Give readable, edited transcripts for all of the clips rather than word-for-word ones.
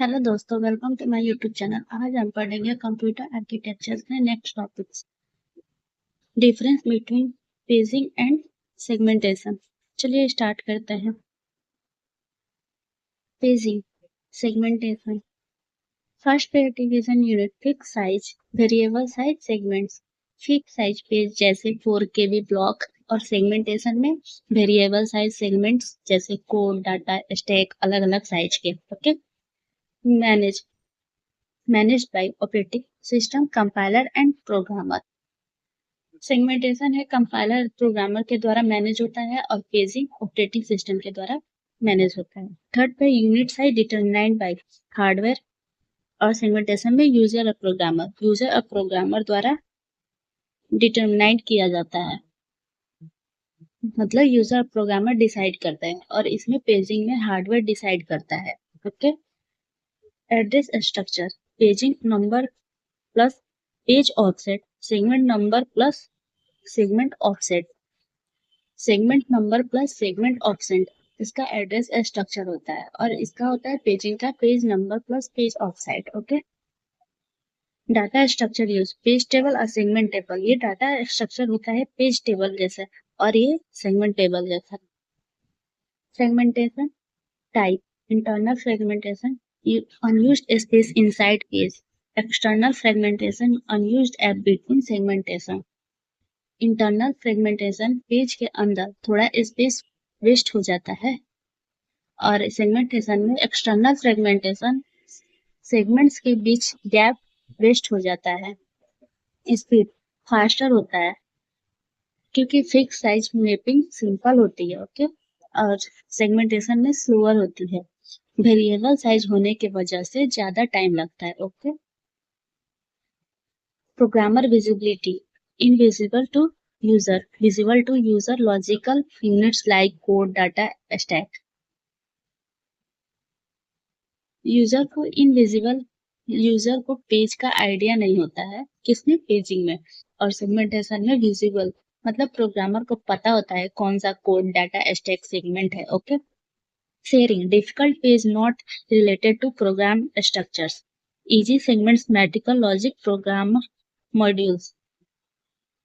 Hello दोस्तों, welcome to my YouTube channel. आज हम पढ़ेंगे कंप्यूटर आर्किटेक्चर के next topics, difference between paging and segmentation. चलिए स्टार्ट करते हैं। Paging, segmentation. First page division unit, fix size, variable size, segments. Fix size page जैसे 4 KB block और segmentation में वेरिएबल साइज सेगमेंट्स जैसे कोड, डाटा, स्टैक अलग अलग size के। Okay. Managed by operating system, compiler and programmer. Segmentation है compiler programmer के द्वारा मैनेज होता है और पेजिंग ऑपरेटिंग सिस्टम के द्वारा मैनेज होता है। थर्ड पे unit size determined by hardware और सेगमेंटेशन में यूजर और प्रोग्रामर द्वारा डिटरमाइंड किया जाता है, मतलब यूजर और प्रोग्रामर डिसाइड करते हैं, और इसमें पेजिंग में हार्डवेयर डिसाइड करता है। Okay. Address structure, paging number plus page offset, segment number plus segment offset, segment number plus segment offset इसका एड्रेस स्ट्रक्चर होता है, और इसका होता है पेजिंग का page number plus page offset. Okay. Data structure use, page table और segment table. ये डाटा स्ट्रक्चर होता है पेज टेबल जैसा और ये सेगमेंट टेबल जैसा। Segmentation type, internal fragmentation, unused space inside page, external fragmentation, unused gap between segmentation। Internal fragmentation, page के अंदर थोड़ा स्पेस वेस्ट हो जाता है, और सेगमेंटेशन में एक्सटर्नल फ्रेगमेंटेशन, सेगमेंट्स के बीच गैप वेस्ट हो जाता है। स्पीड फास्टर होता है क्योंकि फिक्स साइज मैपिंग सिंपल होती है। ओके। और सेगमेंटेशन में स्लोअर होती है, वेरिएबल साइज होने की वजह से ज्यादा टाइम लगता है। Okay. Programmer visibility, invisible to user, visible to user logical units like code, data, stack। User को इनविजिबल, यूजर को पेज का आइडिया नहीं होता है, किसमें, पेजिंग में। और सेगमेंटेशन में विजिबल, मतलब प्रोग्रामर को पता होता है कौन सा कोड, डाटा, स्टैक, सेगमेंट है। Okay. Sharing, difficult page not related to program structures, easy segments, mathematical logic, program modules.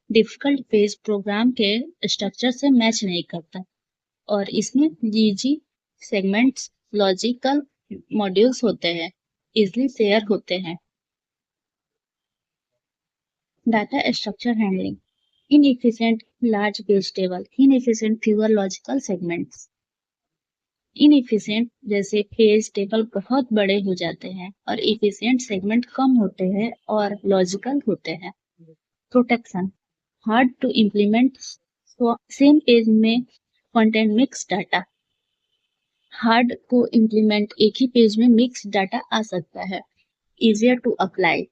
Difficult page program के स्ट्रक्चर से मैच नहीं करता, और इसमें इजी सेगमेंट्स, लॉजिकल मॉड्यूल्स होते हैं, इजली शेयर होते हैं। Data structure handling, inefficient large page table, inefficient fewer logical segments. Inefficient जैसे पेज टेबल बहुत बड़े हो जाते हैं, और एफिशिएंट सेगमेंट कम होते हैं और लॉजिकल होते हैं। Protection, hard to implement, same page में कंटेंट मिक्स डाटा। हार्ड को इम्प्लीमेंट, एक ही पेज में मिक्स डाटा आ सकता है। इजियर टू अप्लाई,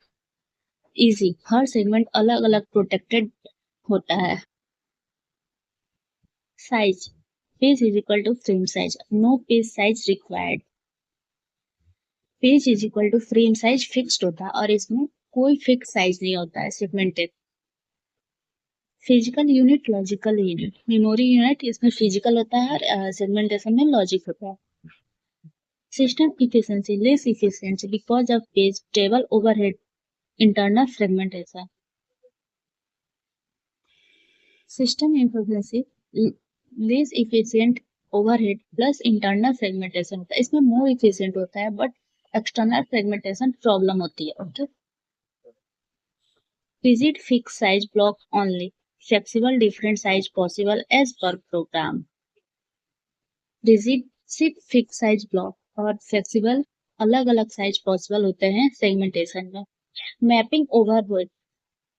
इजी, हर सेगमेंट अलग अलग प्रोटेक्टेड होता है। Size, page is equal to frame size, no page size required. Page is equal to frame size fixed होता है, और इसमें कोई फिक्स साइज नहीं होता है segmented. Physical unit, logical unit, memory unit इसमें फिजिकल होता है और सेगमेंटेशन में लॉजिक होता है। System efficiency, less efficiency because of page table overhead, internal fragmentation। System efficiency, less efficient overhead plus internal fragmentation होता है, इसमें more efficient होता है but external fragmentation problem होती है। Okay. Rigid fixed size block only, flexible different size possible as per program। Rigid सिर्फ fix size block और flexible अलग अलग साइज पॉसिबल होते हैं सेगमेंटेशन में। Mapping overhead,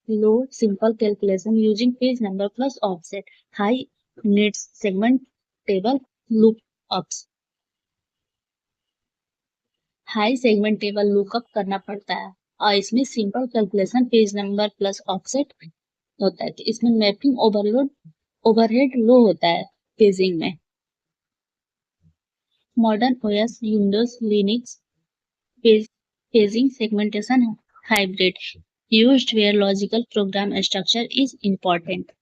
low simple calculation using page number plus offset, high needs segment table look ups. High segment table lookup करना पड़ता है, और इसमें simple calculation page number plus offset होता है, तो इसमें मैपिंग ओवरहेड लो होता है पेजिंग में। Modern OS, Windows, Linux paging segmentation hybrid, used where logical program structure is important।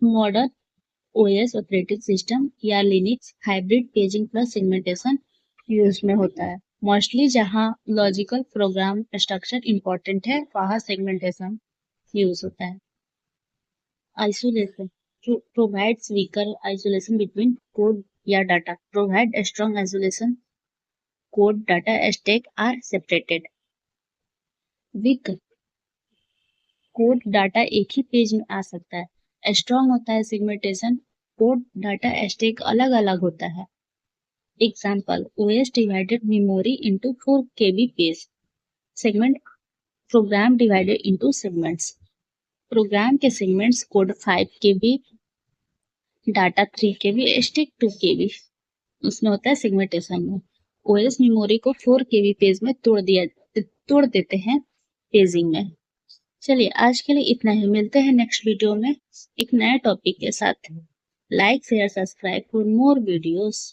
Modern OS operating system या Linux hybrid paging plus segmentation use में होता है। मोस्टली जहाँ लॉजिकल प्रोग्राम स्ट्रक्चर इम्पोर्टेंट है वहाँ सेगमेंटेशन यूज होता है। Isolation provides weaker isolation between code या data. Provide strong isolation code data stack are separated. Weak code data एक ही पेज में आ सकता है। स्ट्रॉन्ग होता है सेगमेंटेशन कोड डाटा स्टैक अलग अलग होता है। Example OS divided memory into 4 KB page. Segment program divided into segments। Program के segments code 5 KB data 3 KB stack 2 KB उसमें होता है सेगमेंटेशन में। OS मेमोरी को 4 KB पेज में तोड़ देते हैं पेजिंग में। चलिए आज के लिए इतना ही, मिलते हैं नेक्स्ट वीडियो में एक नए टॉपिक के साथ। Like share subscribe for more videos.